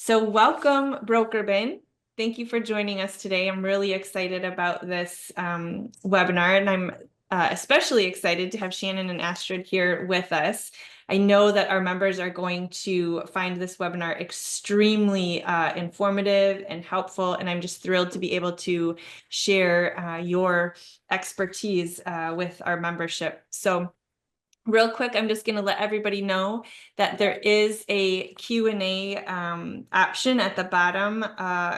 So welcome, BrokerBin. Thank you for joining us today. I'm really excited about this webinar, and I'm especially excited to have Shannon and Astrid here with us. I know that our members are going to find this webinar extremely informative and helpful, and I'm just thrilled to be able to share your expertise with our membership. So real quick, I'm just going to let everybody know that there is a Q&A option at the bottom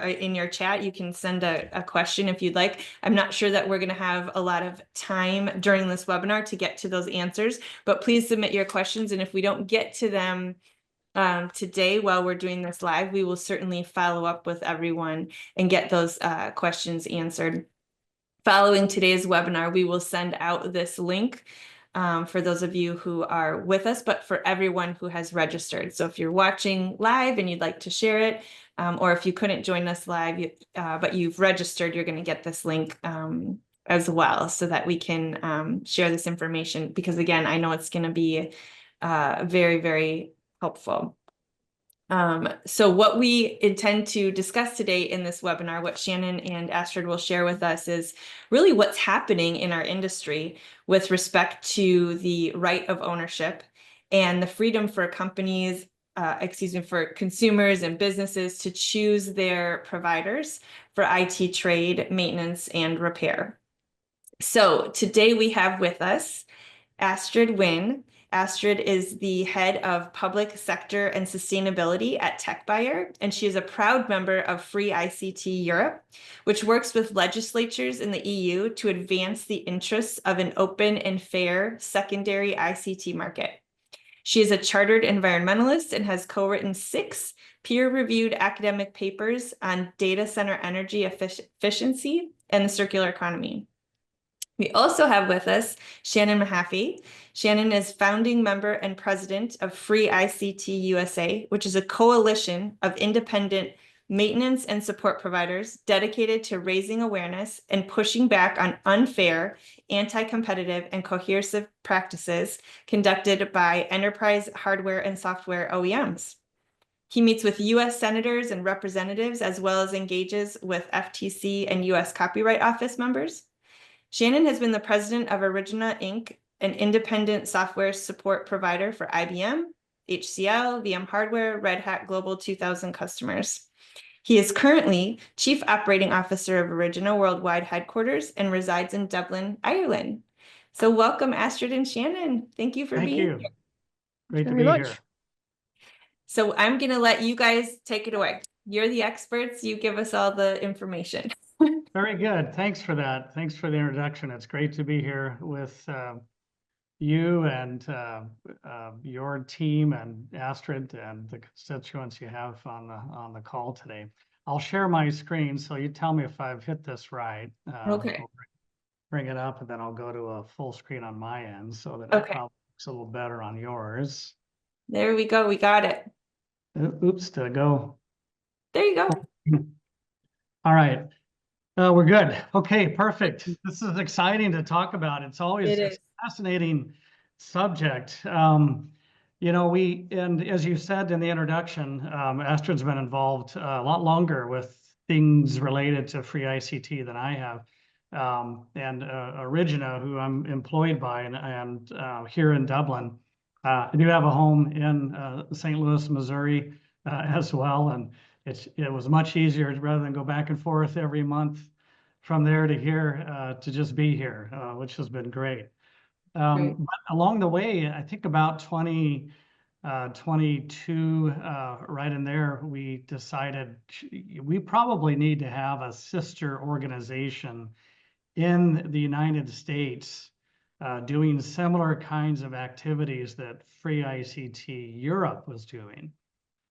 in your chat. You can send a question if you'd like. I'm not sure that we're going to have a lot of time during this webinar to get to those answers, but please submit your questions. And if we don't get to them today while we're doing this live, we will certainly follow up with everyone and get those questions answered. Following today's webinar, we will send out this link for those of you who are with us, but for everyone who has registered. So if you're watching live and you'd like to share it, or if you couldn't join us live, but you've registered, you're going to get this link as well so that we can share this information, because again, I know it's going to be very, very helpful. So what we intend to discuss today in this webinar, what Shannon and Astrid will share with us, is really what's happening in our industry with respect to the right of ownership and the freedom for companies, for consumers and businesses to choose their providers for IT trade, maintenance, and repair. So today we have with us Astrid Wynne. Astrid is the head of public sector and sustainability at Techbuyer, and she is a proud member of FreeICT Europe, which works with legislatures in the EU to advance the interests of an open and fair secondary ICT market. She is a chartered environmentalist and has co-written 6 peer-reviewed academic papers on data center energy efficiency and the circular economy. We also have with us Shannon Mahaffey. Shannon is founding member and president of FreeICT USA, which is a coalition of independent maintenance and support providers dedicated to raising awareness and pushing back on unfair, anti-competitive, and coercive practices conducted by enterprise hardware and software OEMs. He meets with U.S. senators and representatives, as well as engages with FTC and U.S. Copyright Office members. Shannon has been the president of Origina Inc., an independent software support provider for IBM, HCL, VM Hardware, Red Hat Global 2000 customers. He is currently Chief Operating Officer of Origina Worldwide Headquarters and resides in Dublin, Ireland. So welcome, Astrid and Shannon. Thank you for being here. Great to be here. So I'm going to let you guys take it away. You're the experts. You give us all the information. Very good. Thanks for that. Thanks for the introduction. It's great to be here with you and your team and Astrid and the constituents you have on the call today. I'll share my screen, so you tell me if I've hit this right. Okay. I'll bring it up, and then I'll go to a full screen on my end so that Okay. it probably looks a little better on yours. There we go. We got it. Oops, did I go? There you go. All right. We're good. Okay, perfect. This is exciting to talk about. It's always a fascinating subject. You know, and as you said in the introduction, Astrid's been involved a lot longer with things related to FreeICT than I have. And Origina, who I'm employed by, and here in Dublin, I do have a home in St. Louis, Missouri, as well, and it was much easier rather than go back and forth every month from there to here to just be here, which has been great. But along the way, I think about 2022, right in there, we decided we probably need to have a sister organization in the United States doing similar kinds of activities that FreeICT Europe was doing.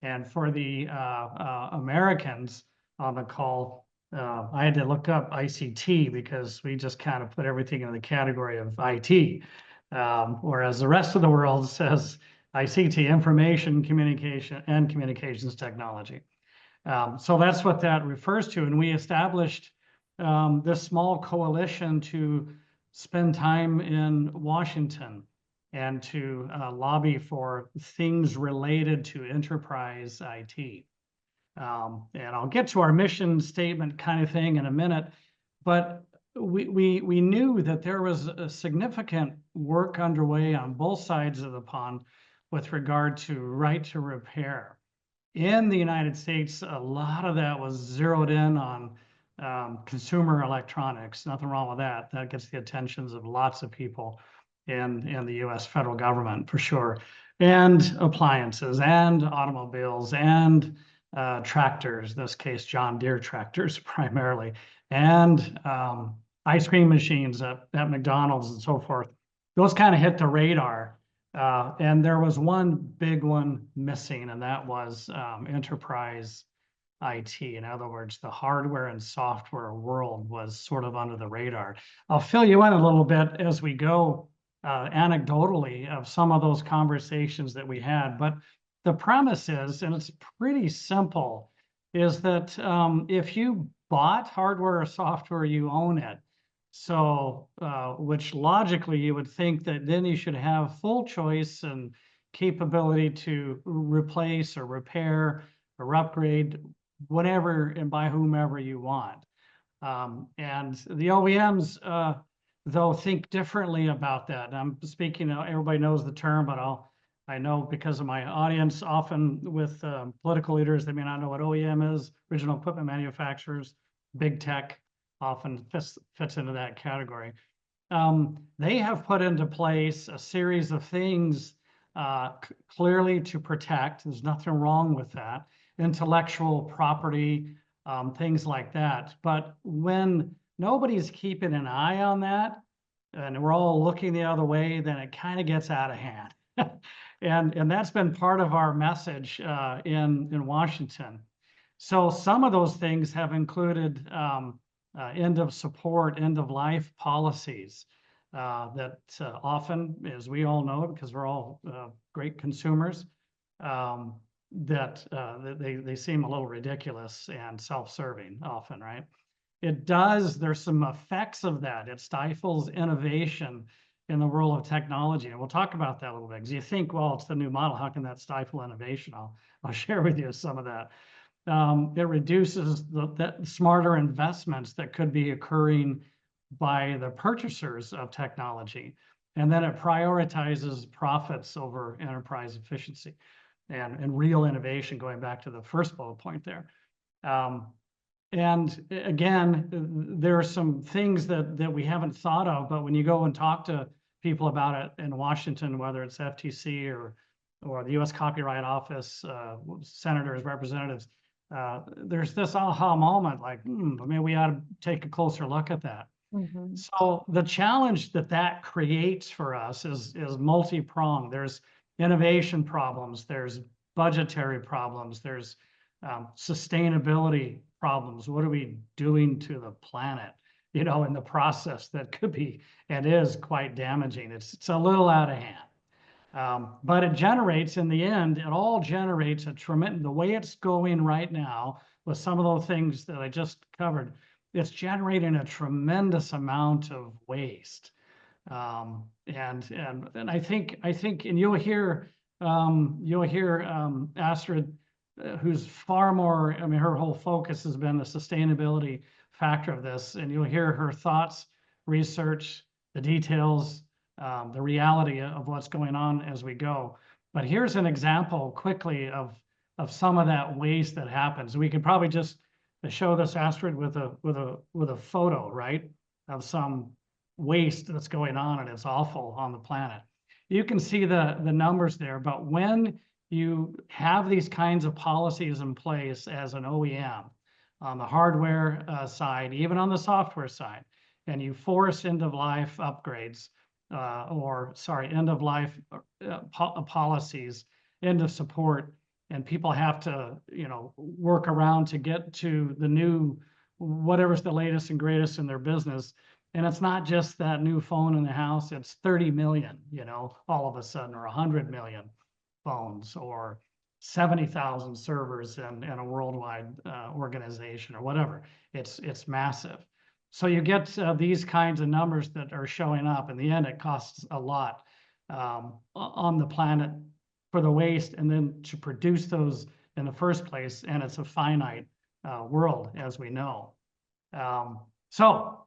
And for the Americans on the call, I had to look up ICT because we just kind of put everything in the category of IT, whereas the rest of the world says ICT, information, communication, and communications technology. So that's what that refers to. And we established this small coalition to spend time in Washington and to lobby for things related to enterprise IT. And I'll get to our mission statement kind of thing in a minute, but we knew that there was a significant work underway on both sides of the pond with regard to right to repair. In the United States, a lot of that was zeroed in on consumer electronics. Nothing wrong with that. That gets the attentions of lots of people in the US federal government for sure. And appliances and automobiles and tractors, in this case, John Deere tractors primarily, and ice cream machines at McDonald's and so forth. Those kind of hit the radar. And there was one big one missing, and that was enterprise IT. In other words, the hardware and software world was sort of under the radar. I'll fill you in a little bit as we go anecdotally of some of those conversations that we had. But the premise is, and it's pretty simple, is that if you bought hardware or software, you own it. So, which logically you would think that then you should have full choice and capability to replace or repair or upgrade whatever and by whomever you want. And the OEMs, though, think differently about that. And I'm speaking, everybody knows the term, but I know because of my audience, often with political leaders, they may not know what OEM is, original equipment manufacturers, big tech often fits into that category. They have put into place a series of things clearly to protect. There's nothing wrong with that. Intellectual property, things like that. But when nobody's keeping an eye on that, and we're all looking the other way, then it kind of gets out of hand. And that's been part of our message in Washington. So some of those things have included end of support, end of life policies that often, as we all know, because we're all great consumers, that they seem a little ridiculous and self-serving often, right? There's some effects of that. It stifles innovation in the world of technology. And we'll talk about that a little bit, because you think, well, it's the new model. How can that stifle innovation? I'll share with you some of that. It reduces the smarter investments that could be occurring by the purchasers of technology. And then it prioritizes profits over enterprise efficiency and real innovation, going back to the first bullet point there. And again, there are some things that we haven't thought of, but when you go and talk to people about it in Washington, whether it's FTC or the US Copyright Office, senators, representatives, there's this aha moment, like, maybe we ought to take a closer look at that. Mm-hmm. So the challenge that creates for us is multi-pronged. There's innovation problems, there's budgetary problems, there's sustainability problems. What are we doing to the planet, in the process that could be and is quite damaging? It's a little out of hand. But it generates, in the end, it all generates a tremendous, the way it's going right now with some of those things that I just covered, it's generating a tremendous amount of waste. And I think, and you'll hear Astrid, who's far more, her whole focus has been the sustainability factor of this, and you'll hear her thoughts, research, the details, the reality of what's going on as we go. But here's an example quickly of some of that waste that happens. We could probably just show this, Astrid, with a photo, right, of some waste that's going on, and it's awful on the planet. You can see the numbers there, but when you have these kinds of policies in place as an OEM on the hardware side, even on the software side, and you force end-of-life upgrades, end-of-life policies, end of support, and people have to, work around to get to the new, whatever's the latest and greatest in their business. And it's not just that new phone in the house, it's 30 million, all of a sudden, or 100 million phones, or 70,000 servers in a worldwide organization, or whatever. It's massive. So you get these kinds of numbers that are showing up. In the end, it costs a lot on the planet for the waste, and then to produce those in the first place, and it's a finite world, as we know. So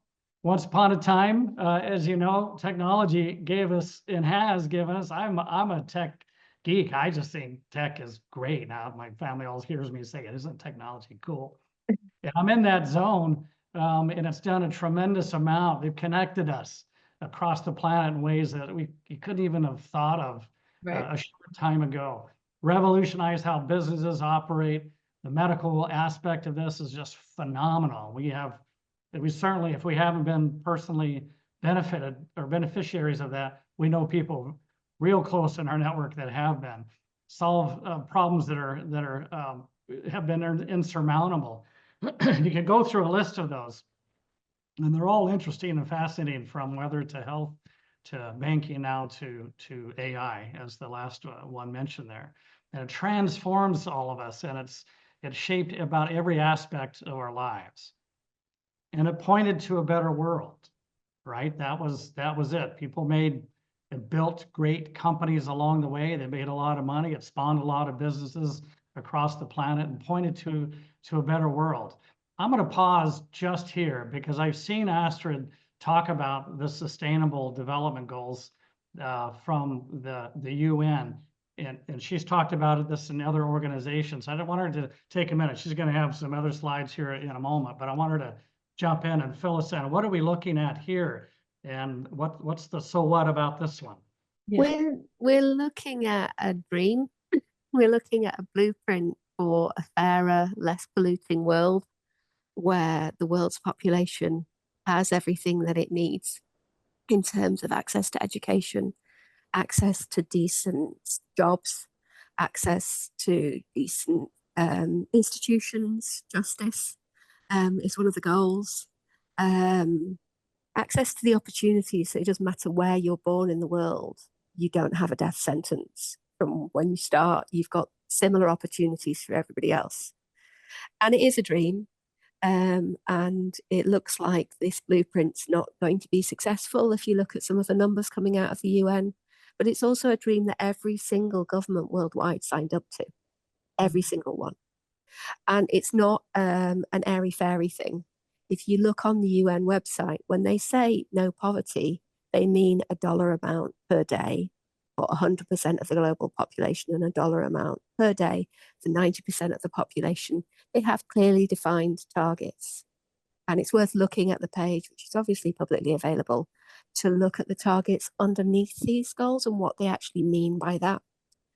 once upon a time, as you know, technology gave us and has given us, I'm a tech geek. I just think tech is great. Now my family always hears me say, isn't technology cool? And I'm in that zone, and it's done a tremendous amount. They've connected us across the planet in ways that you couldn't even have thought of a short time ago. Revolutionized how businesses operate. The medical aspect of this is just phenomenal. We certainly, if we haven't been personally benefited or beneficiaries of that, we know people real close in our network that have been. Solve problems that have been insurmountable. You can go through a list of those, and they're all interesting and fascinating, from whether to health, to banking, now to AI, as the last one mentioned there. And it transforms all of us, and it's shaped about every aspect of our lives. And it pointed to a better world, right? That was it. People built great companies along the way. They made a lot of money. It spawned a lot of businesses across the planet and pointed to a better world. I'm going to pause just here because I've seen Astrid talk about the Sustainable Development Goals from the UN, and she's talked about this in other organizations. I don't want her to take a minute. She's going to have some other slides here in a moment, but I want her to jump in and fill us in. What are we looking at here? And what's the so what about this one? Yeah. We're looking at a dream. We're looking at a blueprint for a fairer, less polluting world where the world's population has everything that it needs in terms of access to education, access to decent jobs, access to decent institutions. Justice is one of the goals. Access to the opportunities, so it doesn't matter where you're born in the world, you don't have a death sentence from when you start. You've got similar opportunities for everybody else. And it is a dream. And it looks like this blueprint's not going to be successful if you look at some of the numbers coming out of the UN. But it's also a dream that every single government worldwide signed up to, every single one. And it's not an airy-fairy thing. If you look on the UN website, when they say no poverty, they mean $1 amount per day for 100% of the global population, and $1 amount per day for 90% of the population. They have clearly defined targets. And it's worth looking at the page, which is obviously publicly available, to look at the targets underneath these goals and what they actually mean by that.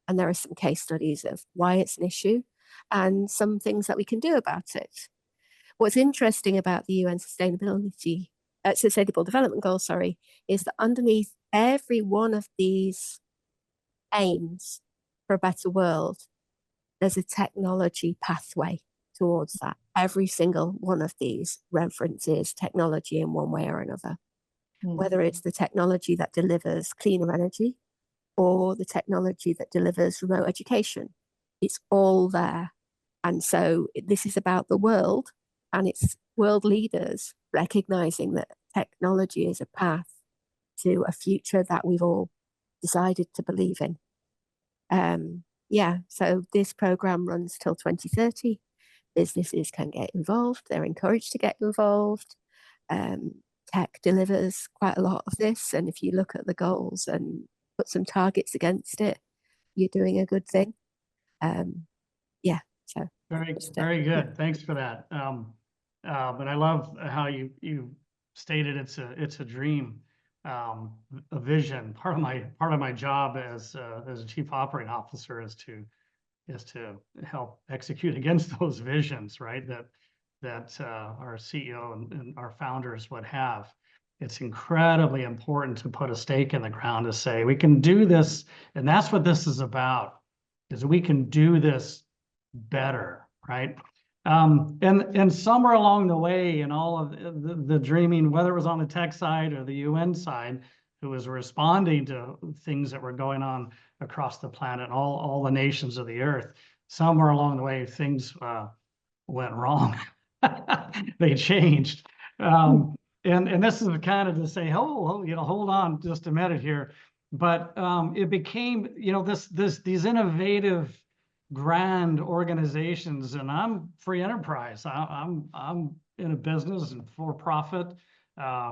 And there are some case studies of why it's an issue and some things that we can do about it. What's interesting about the UN Sustainable Development Goals, is that underneath every one of these aims for a better world, there's a technology pathway towards that. Every single one of these references technology in one way or another, whether it's the technology that delivers cleaner energy or the technology that delivers remote education. It's all there. And so this is about the world, and it's world leaders recognizing that technology is a path to a future that we've all decided to believe in. So this program runs till 2030. Businesses can get involved. They're encouraged to get involved. Tech delivers quite a lot of this. And if you look at the goals and put some targets against it, you're doing a good thing. So very good. Thanks for that. But I love how you stated it's a dream, a vision. Part of my job as a chief operating officer is to help execute against those visions, right? That our CEO and our founders would have. It's incredibly important to put a stake in the ground to say we can do this, and that's what this is about. Is we can do this better, right? And somewhere along the way in all of the dreaming, whether it was on the tech side or the UN side, who was responding to things that were going on across the planet, all the nations of the earth, somewhere along the way, things went wrong. They changed. And this is kind of to say, hold on just a minute here. But it became, these innovative grand organizations, and I'm free enterprise. I'm in a business and for profit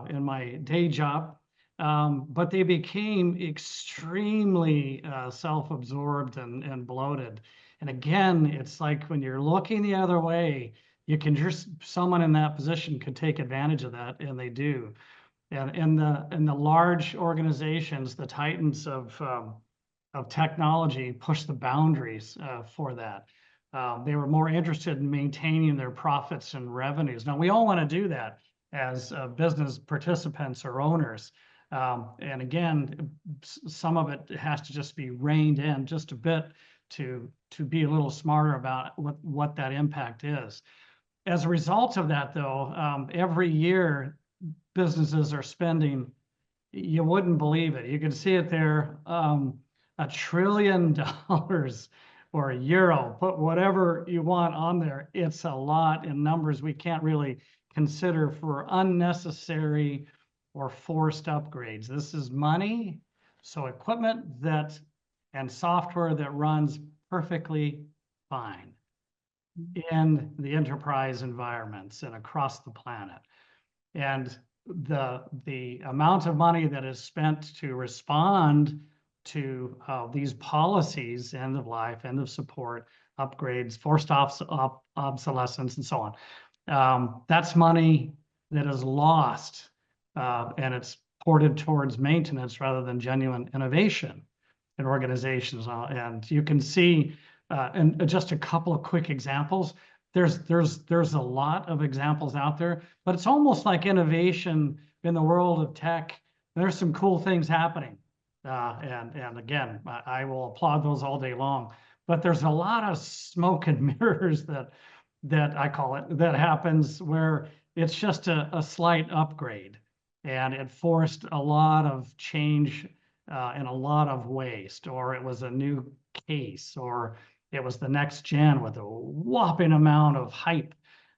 in my day job, but they became extremely self-absorbed and bloated. And again, it's like when you're looking the other way, you can just, someone in that position could take advantage of that, and they do. And in the large organizations, the titans of technology push the boundaries for that. They were more interested in maintaining their profits and revenues. Now, we all want to do that as business participants or owners. And again, some of it has to just be reined in just a bit to be a little smarter about what that impact is. As a result of that, though, every year businesses are spending, you wouldn't believe it. You can see it there, $1 trillion or a euro, put whatever you want on there. It's a lot in numbers we can't really consider for unnecessary or forced upgrades. This is money, so equipment and software that runs perfectly fine in the enterprise environments and across the planet. And the amount of money that is spent to respond to these policies, end of life, end of support, upgrades, forced obsolescence, and so on. That's money that is lost, and it's ported towards maintenance rather than genuine innovation in organizations. And you can see, and just a couple of quick examples. There's a lot of examples out there, but it's almost like innovation in the world of tech. There's some cool things happening. And again, I will applaud those all day long, but there's a lot of smoke and mirrors that I call it, that happens where it's just a slight upgrade, and it forced a lot of change and a lot of waste, or it was a new case, or it was the next gen with a whopping amount of hype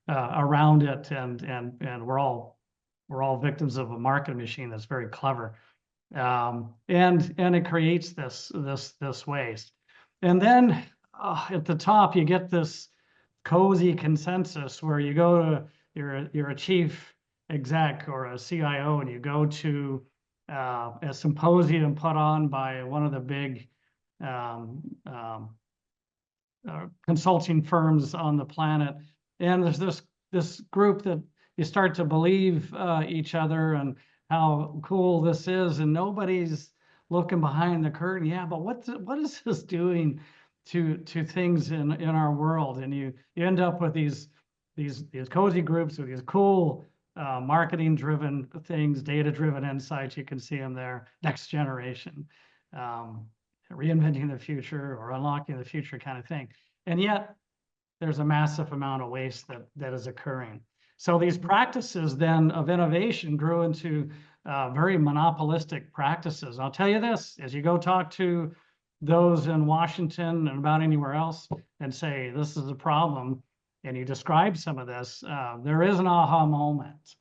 around it, and we're all victims of a marketing machine that's very clever, and it creates this waste. And then at the top, you get this cozy consensus where you go to you're a chief exec or a CIO, and you go to a symposium put on by one of the big consulting firms on the planet, and there's this group that you start to believe each other and how cool this is, and nobody's looking behind the curtain. Yeah, but what is this doing to things in our world? And you end up with these cozy groups with these cool marketing driven things, data driven insights. You can see them there. Next generation. Reinventing the future or unlocking the future kind of thing. And yet there's a massive amount of waste that is occurring. So these practices then of innovation grew into very monopolistic practices. I'll tell you this, as you go talk to those in Washington and about anywhere else and say, this is a problem, and you describe some of this, there is an aha moment.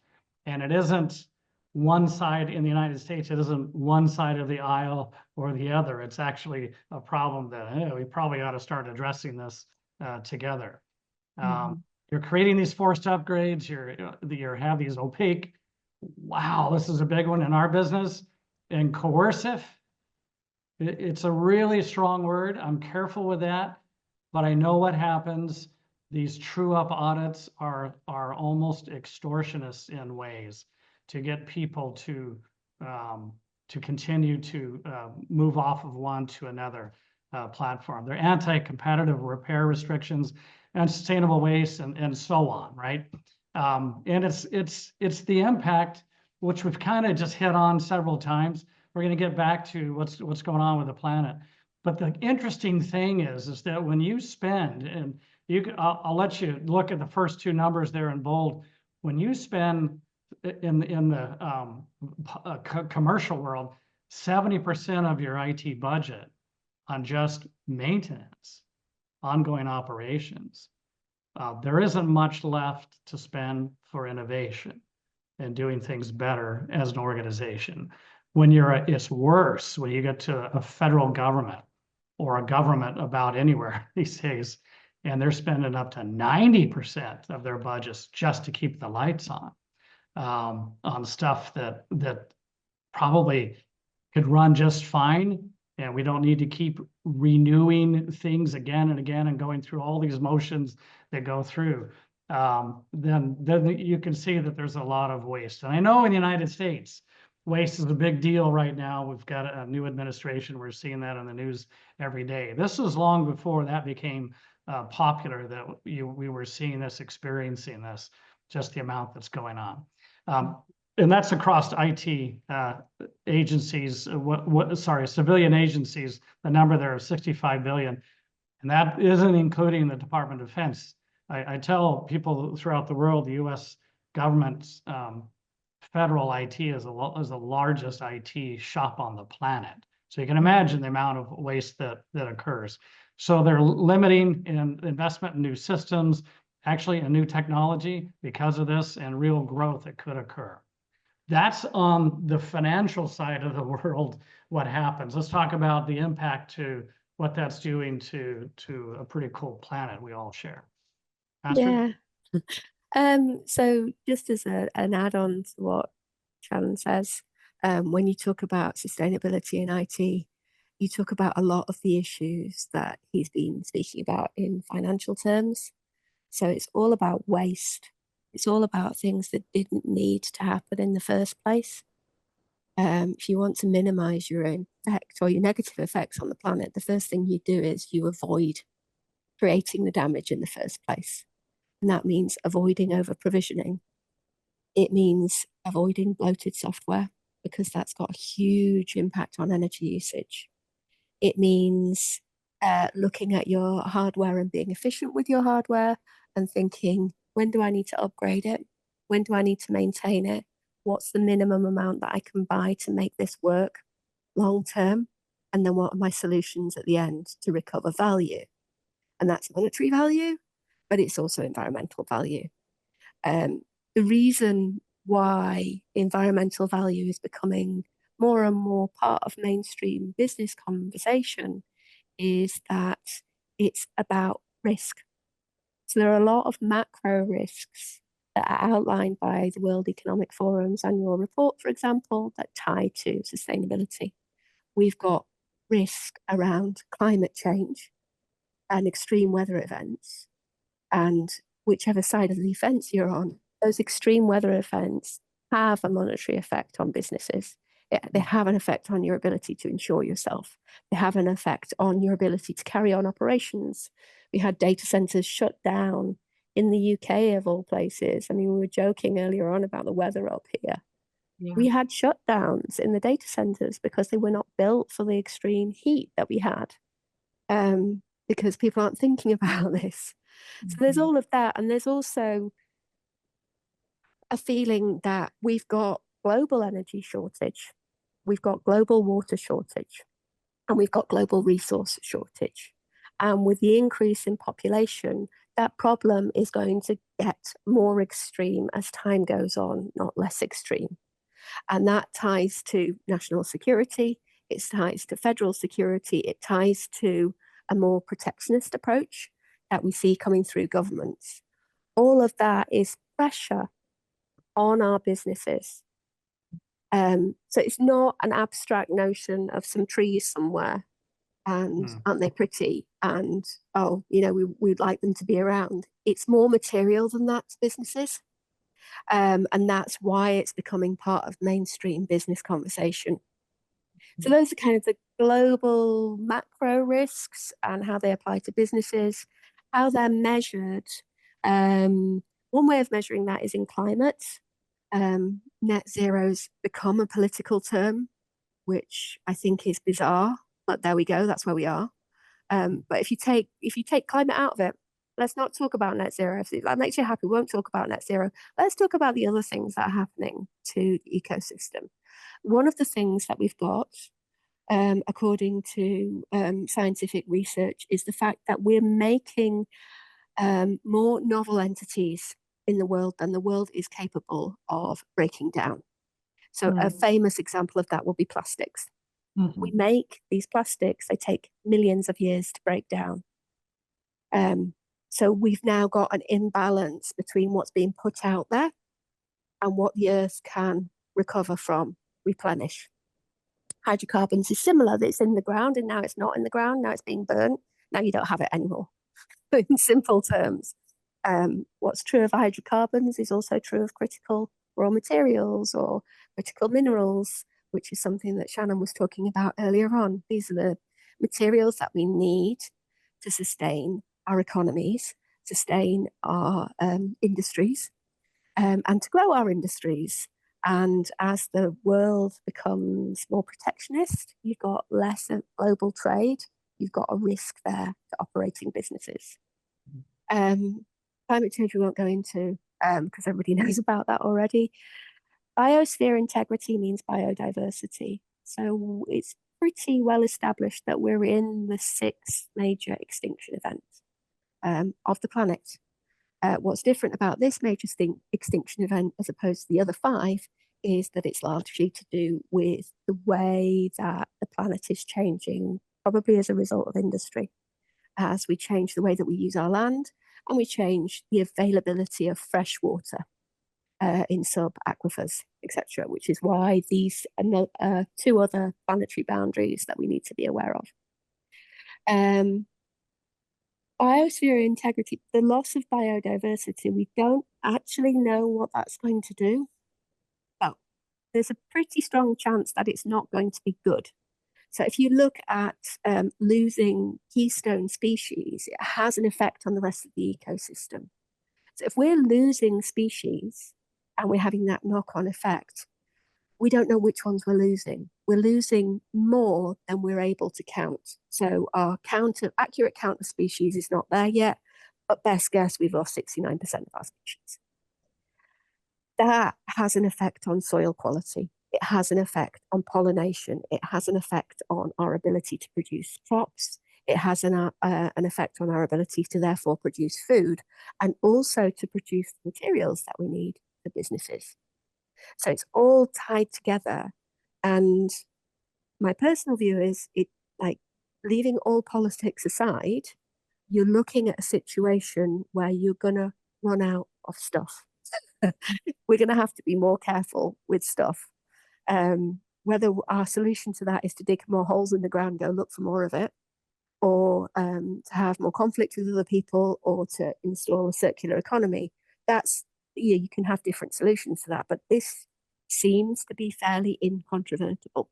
And it isn't one side in the United States, it isn't one side of the aisle or the other. It's actually a problem that we probably ought to start addressing this together. You're creating these forced upgrades, you have these opaque, wow, this is a big one in our business, and coercive. It's a really strong word. I'm careful with that, but I know what happens. These true up audits are almost extortionists in ways to get people to continue to move off of one to another platform. They're anti-competitive repair restrictions and sustainable waste and so on, right? And it's the impact, which we've kind of just hit on several times. We're going to get back to what's going on with the planet. But the interesting thing is that when you spend, and I'll let you look at the first two numbers there in bold. When you spend in the commercial world, 70% of your IT budget on just maintenance, ongoing operations, there isn't much left to spend for innovation and doing things better as an organization. When it's worse when you get to a federal government or a government about anywhere these days. And they're spending up to 90% of their budgets just to keep the lights on stuff that probably could run just fine. And we don't need to keep renewing things again and again and going through all these motions that go through. Then you can see that there's a lot of waste. And I know in the United States, waste is a big deal right now. We've got a new administration. We're seeing that on the news every day. This was long before that became popular, that we were seeing this, experiencing this, just the amount that's going on. And that's across IT agencies, civilian agencies. The number there is 65 billion. And that isn't including the Department of Defense. I tell people throughout the world, the US government's federal IT is the largest IT shop on the planet. So you can imagine the amount of waste that occurs. So they're limiting investment in new systems, actually a new technology because of this, and real growth that could occur. That's on the financial side of the world, what happens. Let's talk about the impact to what that's doing to a pretty cool planet we all share. Astrid? Yeah. So just as an add-on to what Shannon says, when you talk about sustainability in IT, you talk about a lot of the issues that he's been speaking about in financial terms. So it's all about waste. It's all about things that didn't need to happen in the first place. If you want to minimize your own effect or your negative effects on the planet, the first thing you do is you avoid creating the damage in the first place. And that means avoiding over provisioning. It means avoiding bloated software, because that's got a huge impact on energy usage. It means looking at your hardware and being efficient with your hardware and thinking, when do I need to upgrade it? When do I need to maintain it? What's the minimum amount that I can buy to make this work long term? And then what are my solutions at the end to recover value? And that's monetary value, but it's also environmental value. The reason why environmental value is becoming more and more part of mainstream business conversation is that it's about risk. So there are a lot of macro risks that are outlined by the World Economic Forum's annual report, for example, that tie to sustainability. We've got risk around climate change and extreme weather events. And whichever side of the fence you're on, those extreme weather events have a monetary effect on businesses. They have an effect on your ability to insure yourself. They have an effect on your ability to carry on operations. We had data centers shut down in the UK, of all places. I mean, we were joking earlier on about the weather up here. Yeah. We had shutdowns in the data centers because they were not built for the extreme heat that we had, because people aren't thinking about this. So there's all of that. And there's also a feeling that we've got global energy shortage, we've got global water shortage, and we've got global resource shortage. And with the increase in population, that problem is going to get more extreme as time goes on, not less extreme. And that ties to national security, it ties to federal security, it ties to a more protectionist approach that we see coming through governments. All of that is pressure on our businesses. So it's not an abstract notion of some trees somewhere and aren't they pretty, and oh, you know, we'd like them to be around. It's more material than that to businesses, and that's why it's becoming part of mainstream business conversation. So those are kind of the global macro risks and how they apply to businesses, how they're measured. One way of measuring that is in climate. Net zero's become a political term, which I think is bizarre, but there we go, that's where we are. But if you take climate out of it, let's not talk about net zero. If that makes you happy, we won't talk about net zero. Let's talk about the other things that are happening to the ecosystem. One of the things that we've got, according to scientific research, is the fact that we're making more novel entities in the world than the world is capable of breaking down. So a famous example of that will be plastics. We make these plastics, they take millions of years to break down. So we've now got an imbalance between what's being put out there and what the earth can recover from, replenish. Hydrocarbons is similar, that it's in the ground and now it's not in the ground, now it's being burnt, now you don't have it anymore. In simple terms, what's true of hydrocarbons is also true of critical raw materials or critical minerals, which is something that Shannon was talking about earlier on. These are the materials that we need to sustain our economies, sustain our industries, and to grow our industries. And as the world becomes more protectionist, you've got less global trade, you've got a risk there to operating businesses. Climate change we won't go into because everybody knows about that already. Biosphere integrity means biodiversity. So it's pretty well established that we're in the 6th major extinction event of the planet. What's different about this major extinction event as opposed to the other 5 is that it's largely to do with the way that the planet is changing, probably as a result of industry, as we change the way that we use our land and we change the availability of fresh water in sub-aquifers, etc., which is why these are 2 other planetary boundaries that we need to be aware of. Biosphere integrity, the loss of biodiversity, we don't actually know what that's going to do. Well, there's a pretty strong chance that it's not going to be good. So if you look at losing keystone species, it has an effect on the rest of the ecosystem. So if we're losing species and we're having that knock-on effect, we don't know which ones we're losing. We're losing more than we're able to count. So our accurate count of species is not there yet, but best guess we've lost 69% of our species. That has an effect on soil quality. It has an effect on pollination. It has an effect on our ability to produce crops. It has an effect on our ability to therefore produce food and also to produce the materials that we need for businesses. So it's all tied together. And my personal view is leaving all politics aside, you're looking at a situation where you're going to run out of stuff. We're going to have to be more careful with stuff. Whether our solution to that is to dig more holes in the ground, go look for more of it, or to have more conflict with other people, or to install a circular economy, that's, you can have different solutions to that, but this seems to be fairly incontrovertible.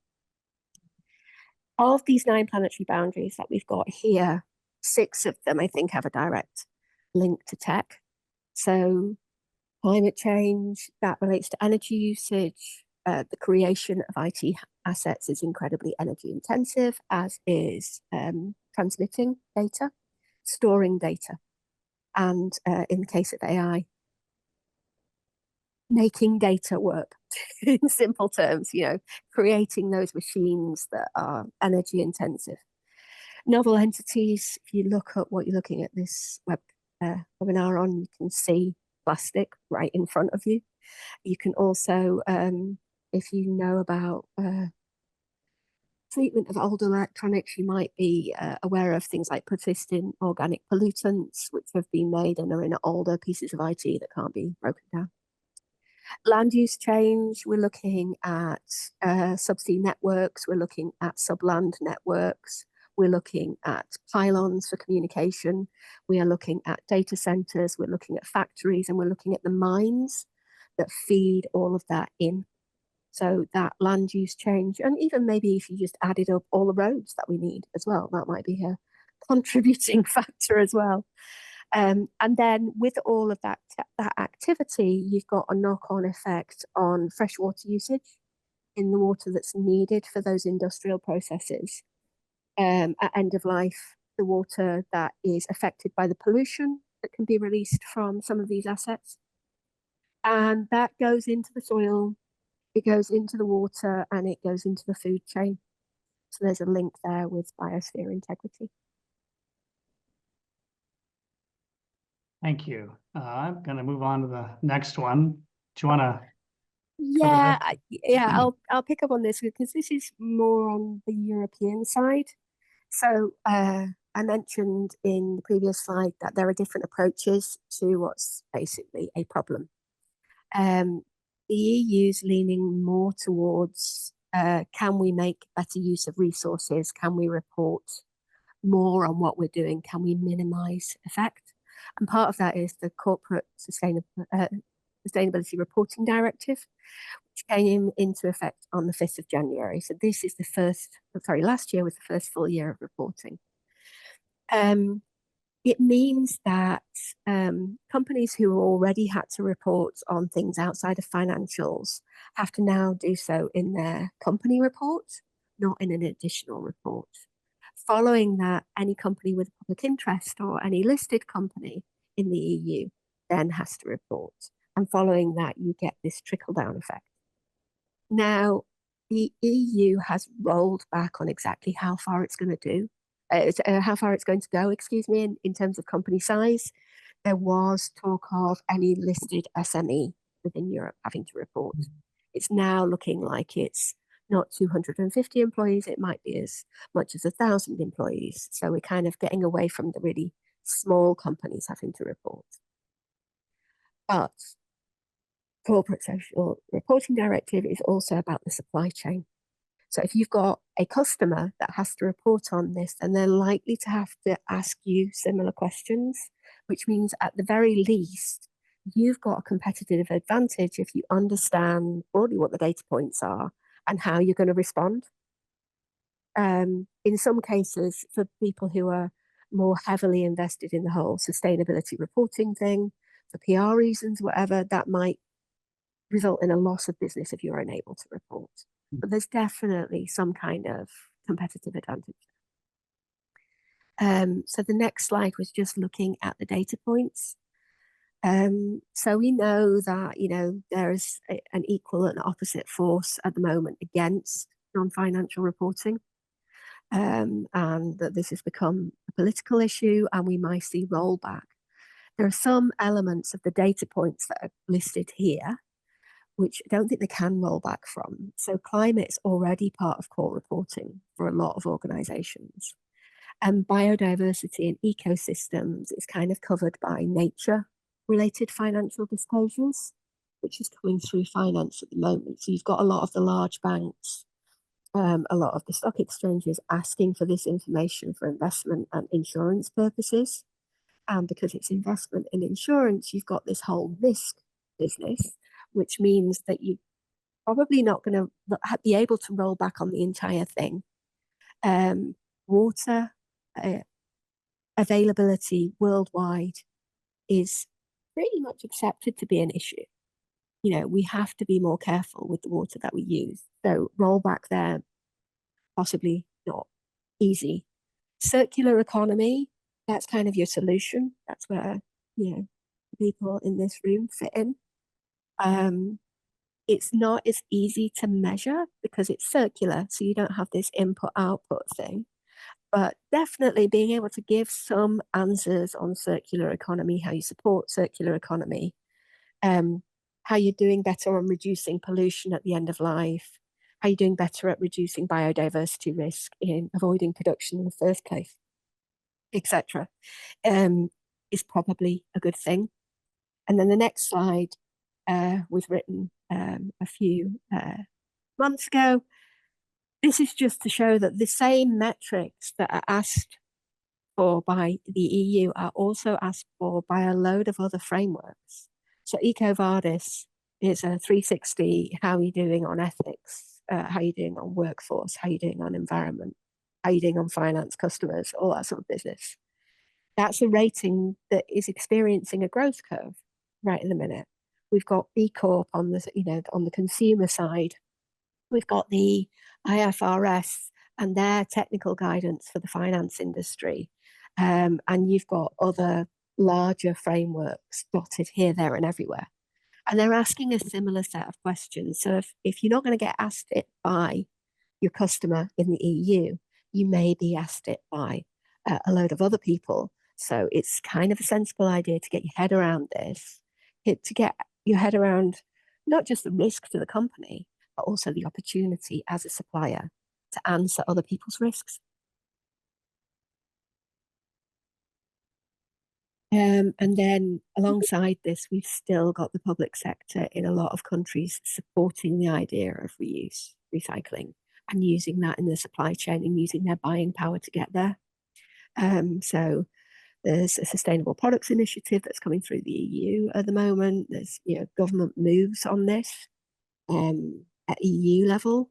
Of these 9 planetary boundaries that we've got here, 6 of them I think have a direct link to tech. So climate change, that relates to energy usage. The creation of IT assets is incredibly energy intensive, as is transmitting data, storing data, and in the case of AI, making data work. In simple terms, creating those machines that are energy intensive. Novel entities, if you look at what you're looking at this webinar on, you can see plastic right in front of you. You can also, if you know about treatment of old electronics, you might be aware of things like persistent organic pollutants, which have been made and are in older pieces of IT that can't be broken down. Land use change, we're looking at subsea networks, we're looking at subland networks, we're looking at pylons for communication, we are looking at data centers, we're looking at factories, and we're looking at the mines that feed all of that in. So that land use change, and even maybe if you just added up all the roads that we need as well, that might be a contributing factor as well. And then with all of that activity, you've got a knock-on effect on freshwater usage in the water that's needed for those industrial processes. At end of life, the water that is affected by the pollution that can be released from some of these assets. And that goes into the soil, it goes into the water, and it goes into the food chain. So there's a link there with biosphere integrity. Thank you. I'm going to move on to the next one. Do you want to Yeah, that? I'll pick up on this because this is more on the European side. So I mentioned in the previous slide that there are different approaches to what's basically a problem. The EU's leaning more towards can we make better use of resources? Can we report more on what we're doing? Can we minimize effect? And part of that is the Corporate Sustainability Reporting Directive, which came into effect on the 5th of January. So this is the last year was the first full year of reporting. It means that companies who already had to report on things outside of financials have to now do so in their company report, not in an additional report. Following that, any company with public interest or any listed company in the EU then has to report. And following that, you get this trickle-down effect. Now, the EU has rolled back on exactly how far it's going to do. How far it's going to go, excuse me, in terms of company size. There was talk of any listed SME within Europe having to report. It's now looking like it's not 250 employees, it might be as much as 1,000 employees. So we're kind of getting away from the really small companies having to report. But Corporate Social Reporting Directive is also about the supply chain. So if you've got a customer that has to report on this, then they're likely to have to ask you similar questions, which means at the very least, you've got a competitive advantage if you understand broadly what the data points are and how you're going to respond. In some cases, for people who are more heavily invested in the whole sustainability reporting thing, for PR reasons, whatever, that might result in a loss of business if you're unable to report. But there's definitely some kind of competitive advantage. So the next slide was just looking at the data points. So we know that, there's an equal and opposite force at the moment against non-financial reporting, and that this has become a political issue and we might see rollback. There are some elements of the data points that are listed here which I don't think they can roll back from. So climate's already part of core reporting for a lot of organizations. And biodiversity and ecosystems is kind of covered by nature-related financial disclosures, which is coming through finance at the moment. So you've got a lot of the large banks, a lot of the stock exchanges asking for this information for investment and insurance purposes. And because it's investment and insurance, you've got this whole risk business, which means that you're probably not going to be able to roll back on the entire thing. Water availability worldwide is pretty much accepted to be an issue. We have to be more careful with the water that we use. So rollback there, possibly not easy. Circular economy, that's kind of your solution. That's where, people in this room fit in. It's not as easy to measure because it's circular, so you don't have this input-output thing. But definitely being able to give some answers on circular economy, how you support circular economy, how you're doing better on reducing pollution at the end of life, how you're doing better at reducing biodiversity risk in avoiding production in the first place, etc., is probably a good thing. And then the next slide was written a few months ago. This is just to show that the same metrics that are asked for by the EU are also asked for by a load of other frameworks. So EcoVadis is a 360, how are you doing on ethics, how are you doing on workforce, how are you doing on environment, how are you doing on finance, customers, all that sort of business. That's a rating that is experiencing a growth curve right in the minute. We've got B Corp on the, on the consumer side. We've got the IFRS and their technical guidance for the finance industry. And you've got other larger frameworks dotted here, there, and everywhere. And they're asking a similar set of questions. So if you're not going to get asked it by your customer in the EU, you may be asked it by a load of other people. So it's kind of a sensible idea to get your head around this, to get your head around not just the risk to the company, but also the opportunity as a supplier to answer other people's risks. And then alongside this, we've still got the public sector in a lot of countries supporting the idea of reuse, recycling, and using that in the supply chain and using their buying power to get there. So there's a sustainable products initiative that's coming through the EU at the moment. There's government moves on this at EU level.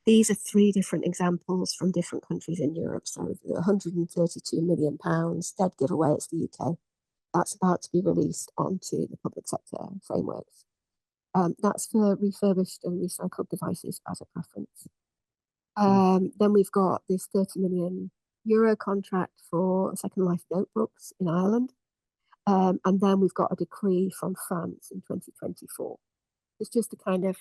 These are 3 different examples from different countries in Europe. So the £132 million dead giveaway, it's the UK. That's about to be released onto the public sector frameworks. That's for refurbished and recycled devices as a preference. Then we've got this €30 million contract for Second Life notebooks in Ireland. And then we've got a decree from France in 2024. It's just a kind of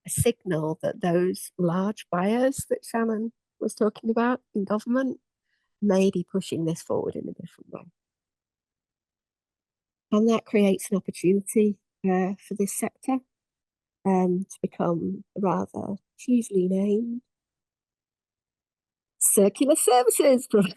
a signal that those large buyers that Shannon was talking about in government may be pushing this forward in a different way. And that creates an opportunity for this sector to become rather cheesily named circular services providers.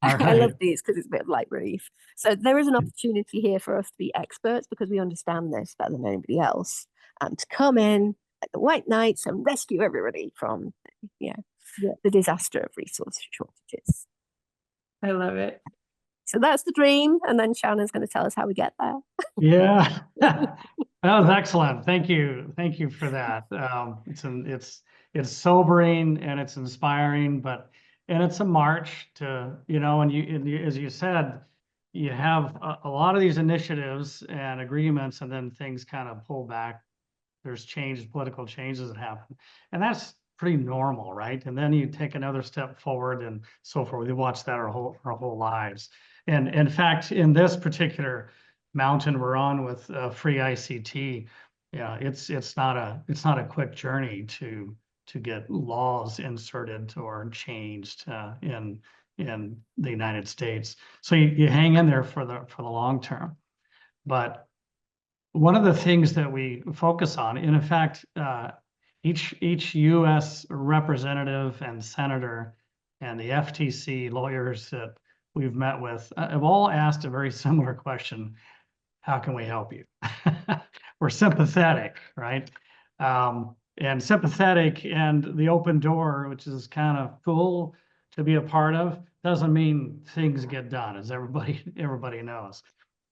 I love these because it's a bit of light relief. So there is an opportunity here for us to be experts because we understand this better than anybody else, and to come in like the White Knights and rescue everybody from the disaster of resource shortages. I love it. So that's the dream, and then Shannon's going to tell us how we get there. Yeah, that was excellent. Thank you for that. It's sobering and it's inspiring, and it's a march to and you as you said, you have a lot of these initiatives and agreements, and then things kind of pull back. There's political changes that happen, and that's pretty normal, right? And then you take another step forward and so forth. We watch that our whole lives. And in fact, in this particular mountain we're on with FreeICT, it's not a quick journey to get laws inserted or changed in the United States. So you hang in there for the long term. But one of the things that we focus on, and in fact, each U.S. representative and senator and the FTC lawyers that we've met with have all asked a very similar question: how can we help you? We're sympathetic, right? And sympathetic, and the open door, which is kind of cool to be a part of, doesn't mean things get done, as everybody knows.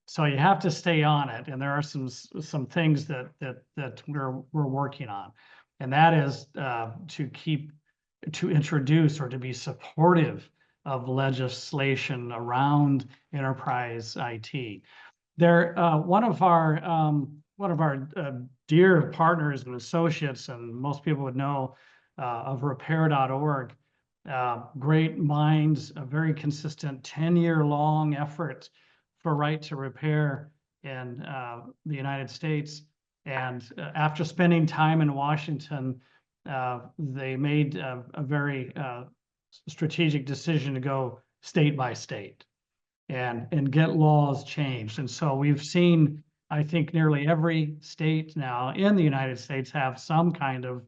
So you have to stay on it, and there are some things that we're working on, and that is to introduce or to be supportive of legislation around enterprise IT. One of our dear partners and associates, and most people would know of repair.org, great minds, a very consistent 10-year-long effort for right to repair in the United States. And after spending time in Washington, they made a very strategic decision to go state by state and get laws changed. And so we've seen, I think, nearly every state now in the United States have some kind of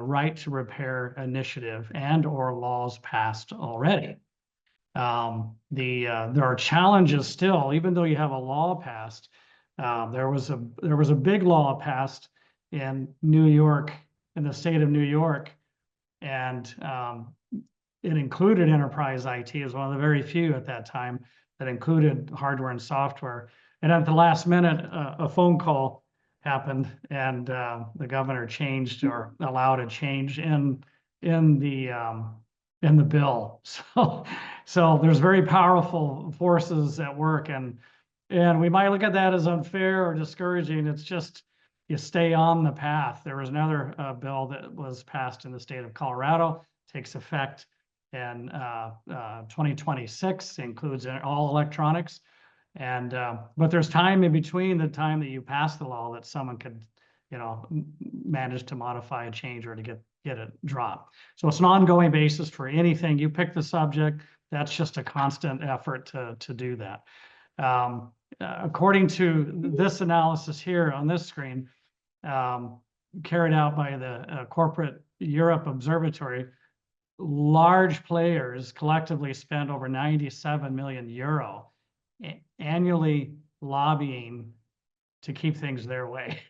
right to repair initiative and or laws passed already. There are challenges still, even though you have a law passed. There was a big law passed in New York, in the state of New York, and it included enterprise IT as one of the very few at that time that included hardware and software. And at the last minute, a phone call happened, and the governor changed or allowed a change in the bill. So there's very powerful forces at work, and we might look at that as unfair or discouraging. It's just you stay on the path. There was another bill that was passed in the state of Colorado, takes effect in 2026, includes all electronics. And but there's time in between the time that you pass the law that someone could, manage to modify a change or to get it dropped. So it's an ongoing basis for anything. You pick the subject, that's just a constant effort to do that. according to this analysis here on this screen, carried out by the Corporate Europe Observatory, large players collectively spend over 97 million euro annually lobbying to keep things their way,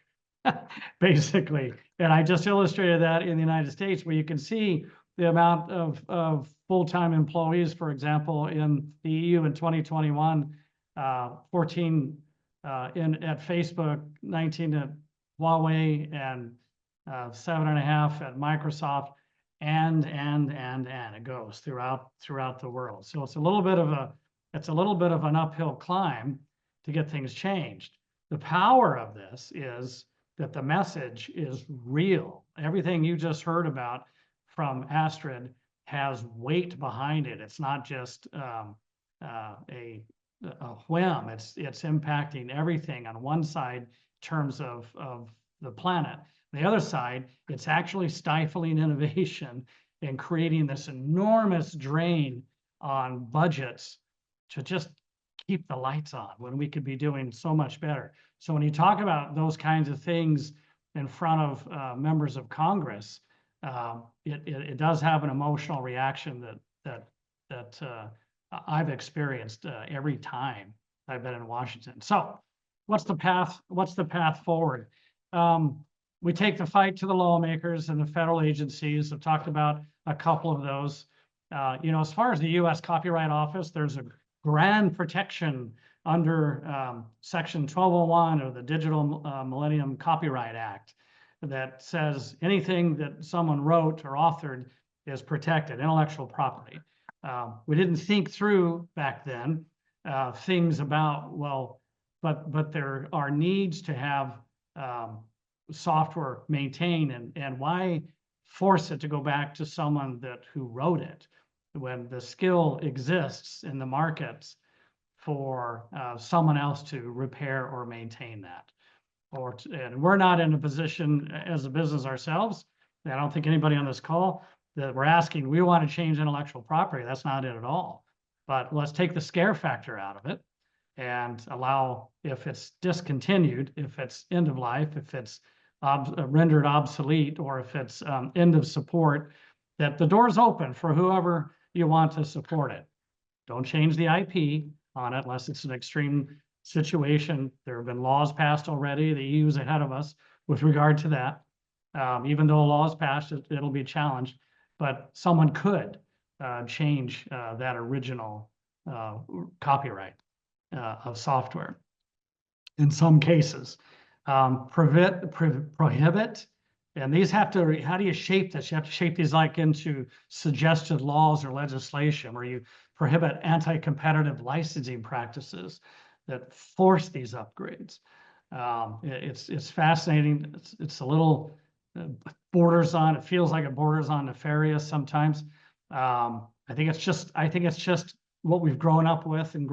basically. And I just illustrated that in the United States, where you can see the amount of full-time employees, for example, in the EU in 2021, 14 at Facebook, 19 at Huawei, and 7.5 at Microsoft, and it goes throughout the world. So it's a little bit of an uphill climb to get things changed. The power of this is that the message is real. Everything you just heard about from Astrid has weight behind it. It's not just a whim. It's impacting everything on one side in terms of the planet. The other side, it's actually stifling innovation and creating this enormous drain on budgets to just keep the lights on when we could be doing so much better. So when you talk about those kinds of things in front of members of Congress, it does have an emotional reaction that I've experienced every time I've been in Washington. So what's the path forward? We take the fight to the lawmakers and the federal agencies. I've talked about a couple of those. As far as the U.S. Copyright Office, there's a grand protection under Section 1201 of the Digital Millennium Copyright Act that says anything that someone wrote or authored is protected, intellectual property. We didn't think through back then things about, well, but there are needs to have software maintained, and why force it to go back to someone who wrote it when the skill exists in the markets for someone else to repair or maintain that. And we're not in a position as a business ourselves. I don't think anybody on this call that we're asking, we want to change intellectual property. That's not it at all. But let's take the scare factor out of it and allow, if it's discontinued, if it's end of life, if it's rendered obsolete, or if it's end of support, that the door's open for whoever you want to support it. Don't change the IP on it unless it's an extreme situation. There have been laws passed already. The EU's ahead of us with regard to that. Even though a law is passed, it'll be challenged, but someone could change that original copyright of software. In some cases, prohibit, and these have to, how do you shape this? You have to shape these like into suggested laws or legislation where you prohibit anti-competitive licensing practices that force these upgrades. It's fascinating. It's a little borders on, it feels like it borders on nefarious sometimes. I think it's just what we've grown up with and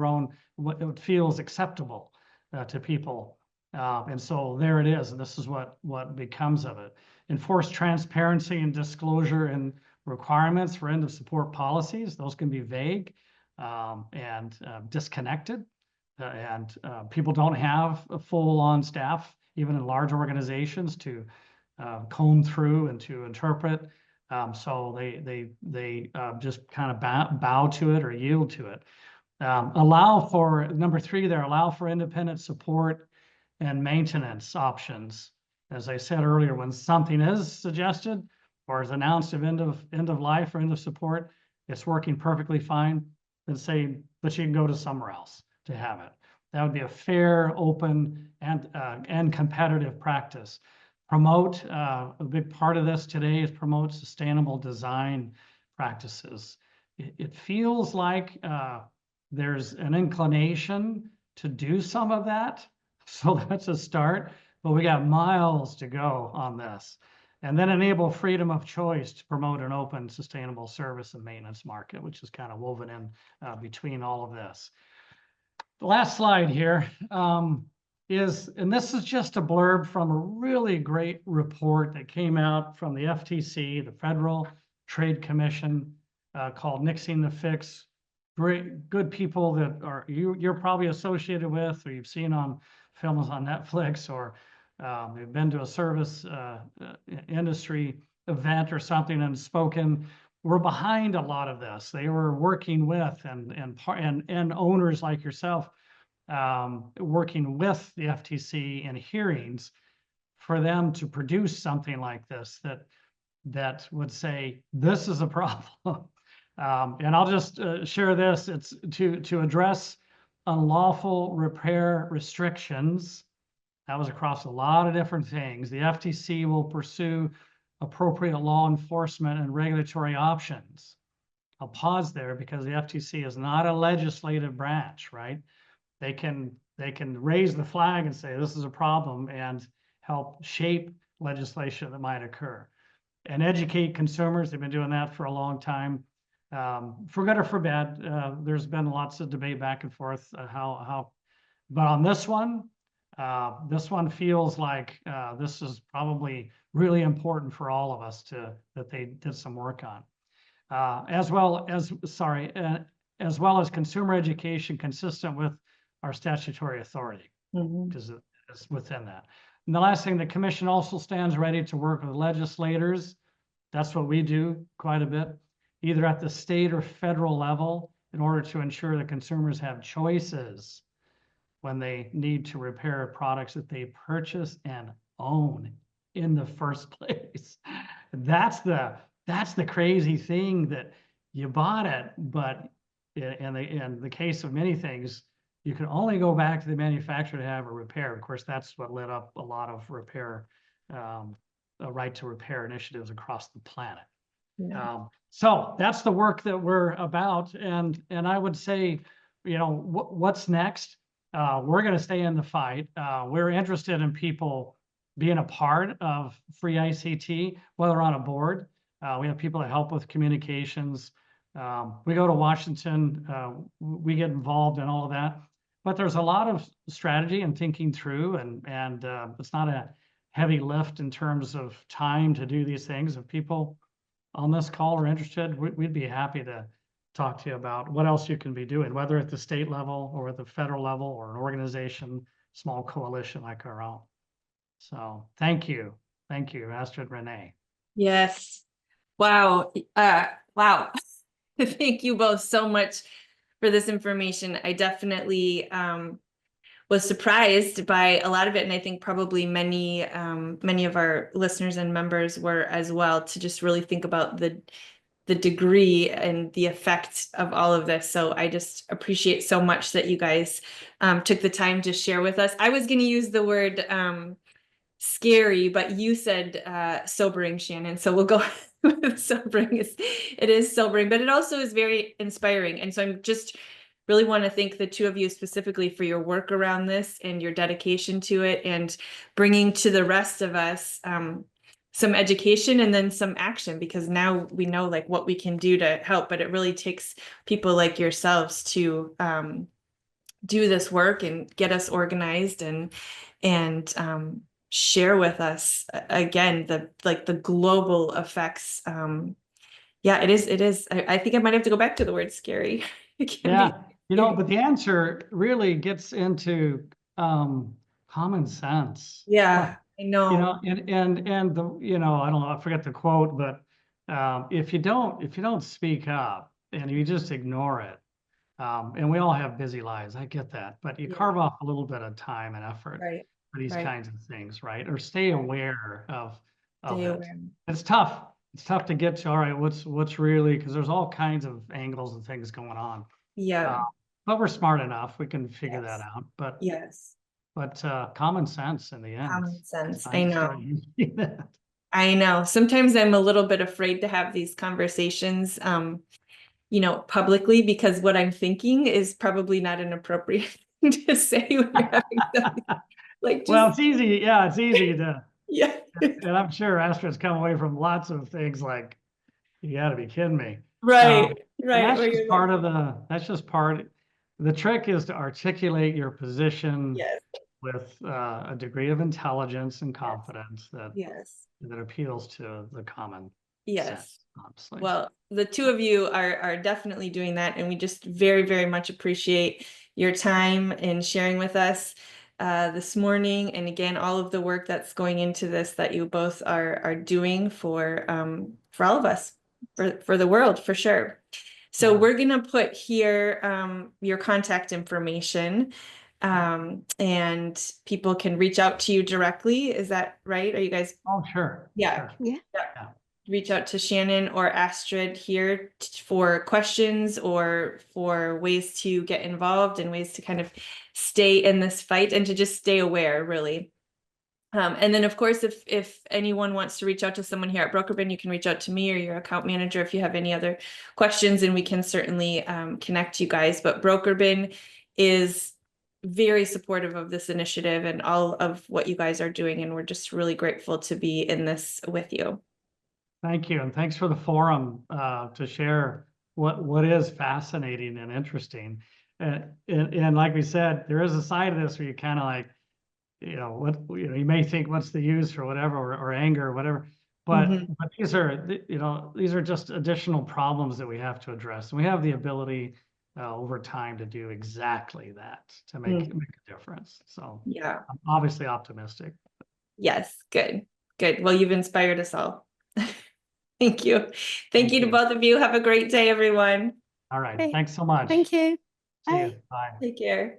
what it feels acceptable to people. And so there it is, and this is what becomes of it. Enforce transparency and disclosure and requirements for end of support policies. Those can be vague and disconnected, and people don't have a full-on staff, even in large organizations, to comb through and to interpret. So they just kind of bow to it or yield to it. Allow for, number 3 there, allow for independent support and maintenance options. As I said earlier, when something is suggested or is announced of end of life or end of support, it's working perfectly fine, then say, but you can go to somewhere else to have it. That would be a fair, open, and competitive practice. Promote, a big part of this today is promote sustainable design practices. It feels like there's an inclination to do some of that. So that's a start, but we got miles to go on this. And then enable freedom of choice to promote an open, sustainable service and maintenance market, which is kind of woven in between all of this. The last slide here is, and this is just a blurb from a really great report that came out from the FTC, the Federal Trade Commission, called Nixing the Fix, great, good people that are you're probably associated with, or you've seen on films on Netflix, or you've been to a service industry event or something and spoken. We're behind a lot of this. They were working with and owners like yourself, working with the FTC in hearings for them to produce something like this that would say this is a problem. And I'll just share this. It's to address unlawful repair restrictions. That was across a lot of different things. The FTC will pursue appropriate law enforcement and regulatory options. I'll pause there because the FTC is not a legislative branch, right? They can raise the flag and say this is a problem and help shape legislation that might occur and educate consumers. They've been doing that for a long time. For good or for bad, there's been lots of debate back and forth but on this one feels like this is probably really important for all of us that they did some work on, as well as consumer education consistent with our statutory authority, because it's within that. And the last thing, the commission also stands ready to work with legislators. That's what we do quite a bit, either at the state or federal level, in order to ensure that consumers have choices when they need to repair products that they purchase and own in the first place. That's the crazy thing, that you bought it, but in the case of many things, you can only go back to the manufacturer to have a repair. Of course, that's what lit up a lot of repair, right to repair initiatives across the planet. Yeah. So that's the work that we're about. And I would say, what's next? We're going to stay in the fight. We're interested in people being a part of FreeICT, whether on a board. We have people that help with communications. We go to Washington, we get involved in all of that. But there's a lot of strategy and thinking through, and it's not a heavy lift in terms of time to do these things. If people on this call are interested, we'd be happy to talk to you about what else you can be doing, whether at the state level or at the federal level or an organization, small coalition like our own. So thank you, Astrid, Renee. Yes. Wow. Wow. Thank you both so much for this information. I definitely was surprised by a lot of it, and I think probably many of our listeners and members were as well, to just really think about the degree and the effect of all of this. So I just appreciate so much that you guys took the time to share with us. I was going to use the word scary, but you said sobering, Shannon. So we'll go with sobering. It is sobering, but it also is very inspiring. And so I'm just really want to thank the two of you specifically for your work around this and your dedication to it, and bringing to the rest of us some education and then some action, because now we know like what we can do to help, but it really takes people like yourselves to do this work and get us organized and share with us again the global effects. Yeah, it is. I think I might have to go back to the word scary. Yeah, but the answer really gets into common sense. Yeah, I know. And the, I don't know, I forget the quote, but if you don't speak up and you just ignore it, and we all have busy lives, I get that, but you carve off a little bit of time and effort for these kinds of things, right? Or stay aware of it. It's tough. It's tough to get to, all right, what's really, because there's all kinds of angles and things going on. Yeah. But we're smart enough, we can figure that out. But common sense in the end. Common sense. I know. That. I know. Sometimes I'm a little bit afraid to have these conversations, publicly, because what I'm thinking is probably not an appropriate thing to say when you're having something like. Well, it's easy. Yeah, it's easy to. Yeah. And I'm sure Astrid's come away from lots of things like, you got to be kidding me. Right. That's just part of the trick is to articulate your position with a degree of intelligence and confidence that appeals to the common Yes. sense, honestly. Well, the two of you are definitely doing that, and we just very, very much appreciate your time and sharing with us this morning. And again, all of the work that's going into this that you both are doing for all of us, for the world, for sure. So we're gonna put here your contact information, and people can reach out to you directly. Is that right? Are you guys? Oh, sure. Yeah. Sure. Yeah. Yeah. Reach out to Shannon or Astrid here for questions or for ways to get involved and ways to kind of stay in this fight and to just stay aware, really. And then, of course, if anyone wants to reach out to someone here at BrokerBin, you can reach out to me or your account manager if you have any other questions, and we can certainly connect you guys. But BrokerBin is very supportive of this initiative and all of what you guys are doing, and we're just really grateful to be in this with you. Thank you, and thanks for the forum to share what is fascinating and interesting. And like we said, there is a side of this where you kind of like, you may think what's the use or whatever, or anger or whatever, but these are just additional problems that we have to address, and we have the ability over time to do exactly that, to make a difference. So Yeah. I'm obviously optimistic. Yes. Good. Well, you've inspired us all. Thank you. Thank you to both of you. Have a great day, everyone. All right. Okay. Thanks so much. Thank you. See Bye. you. Bye. Take care.